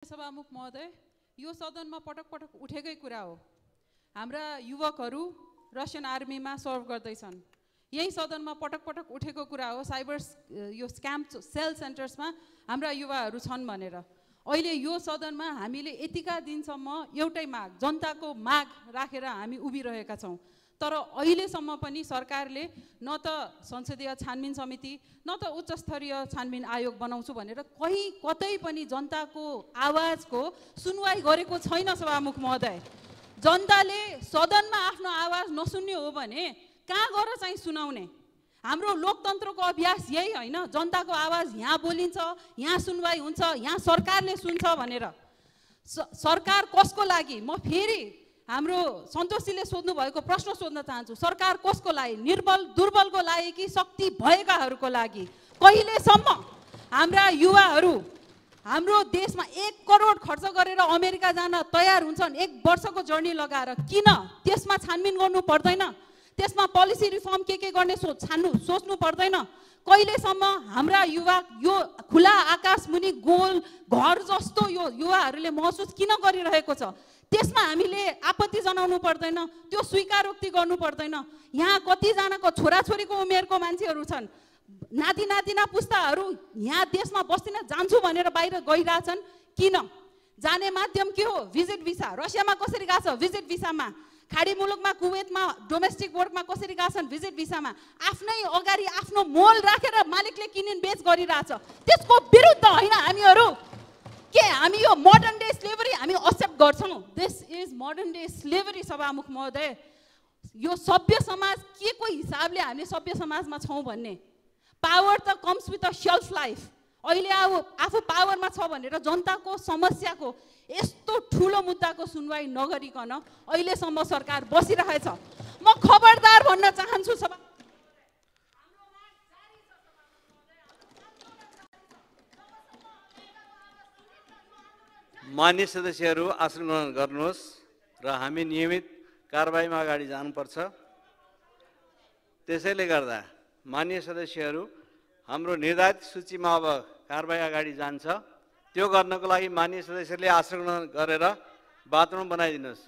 सभामुख महोदय, यो सदनमा पटक पटक उठेकै कुरा हो। हाम्रा युवकहरू रसियन आर्मीमा सर्भ गर्दैछन्। यही सदनमा पटक पटक उठेको कुरा हो, साइबर यो स्क्याम सेल सेन्टर्समा हाम्रा युवाहरू छन् भनेर। अहिले यो सदनमा हामीले यतिका दिनसम्म एउटै माग, जनताको माग राखेर हामी उभिरहेका छौँ। तर अहिलेसम्म पनि सरकारले न त संसदीय छानबिन समिति न त उच्च स्तरीय छानबिन आयोग बनाउँछु भनेर कतै पनि जनताको आवाजको सुनवाई गरेको छैन। सभामुख महोदय, जनताले सदनमा आफ्नो आवाज नसुन्ने हो भने कहाँ गएर चाहिँ सुनाउने? हाम्रो लोकतन्त्रको अभ्यास यही होइन? जनताको आवाज यहाँ बोलिन्छ, यहाँ सुनवाई हुन्छ, यहाँ सरकारले सुन्छ भनेर। सरकार कसको लागि? म फेरि हाम्रो सन्तोषीले सोध्नु भएको प्रश्न सोध्न चाहन्छु। सरकार कसको लागि? निर्बल दुर्बलको लागि कि शक्ति भएकाहरूको लागि? कहिलेसम्म हाम्रा युवाहरू हाम्रो देशमा 1 करोड खर्च गरेर अमेरिका जान तयार हुन्छन् 1 वर्षको जर्नी लगाएर? किन त्यसमा छानबिन गर्नु पर्दैन? त्यसमा पोलिसी रिफर्म के गर्ने सोच्नु पर्दैन? कहिलेसम्म हाम्रा युवा यो खुला आकाश मुनि गोल घर जस्तो यो युवाहरूले महसुस किन गरिरहेको छ? त्यसमा हामीले आपत्ति जनाउनु पर्दैन? त्यो स्वीकारोक्ति गर्नु पर्दैन? यहाँ कतिजनाको छोराछोरीको उमेरको मान्छेहरू छन्, नाति नातिना पुस्ताहरू यहाँ देशमा बस्दिन जान्छु भनेर बाहिर गइरहेछन्। किन? जाने माध्यम के हो? Visit visa. रसियामा कसरी गएको छ? भिजिट भिसामा। खाडी मुलुकमा कुवेतमा डोमेस्टिक वर्कमा कसरी गएको छन्? भिजिट भिसामा। आफ्नै अगाडि आफ्नो मोल राखेर मालिकले किनिन बेच गरिरहेछ। त्यसको विरुद्ध होइन हामीहरू के? हामी यो मोडर्न डे स्लेभरी हामी एक्सेप्ट गर्छौँ? This is modern day slavery. सभामुख महोदय, यो सभ्य समाज के को हिसाबले हामी सभ्य समाजमा छौँ भन्ने? पावर त comes with a self life. अहिले आफू पावरमा छ भनेर जनताको समस्याको यस्तो ठुलो मुद्दाको सुनवाई नगरिकन अहिलेसम्म सरकार बसिरहेछ। म खबरदार भन्न चाहन्छु सभा मान्य सदस्यहरू आसन ग्रहण गर्नुहोस् र हामी नियमित कारबाहीमा अगाडि जानुपर्छ। त्यसैले गर्दा मान्य सदस्यहरू, हाम्रो निर्धारित सूचीमा अब कारबाही अगाडि जान्छ। त्यो गर्नको लागि मान्य सदस्यले आसन ग्रहण गरेर वातावरण बनाइदिनुहोस्।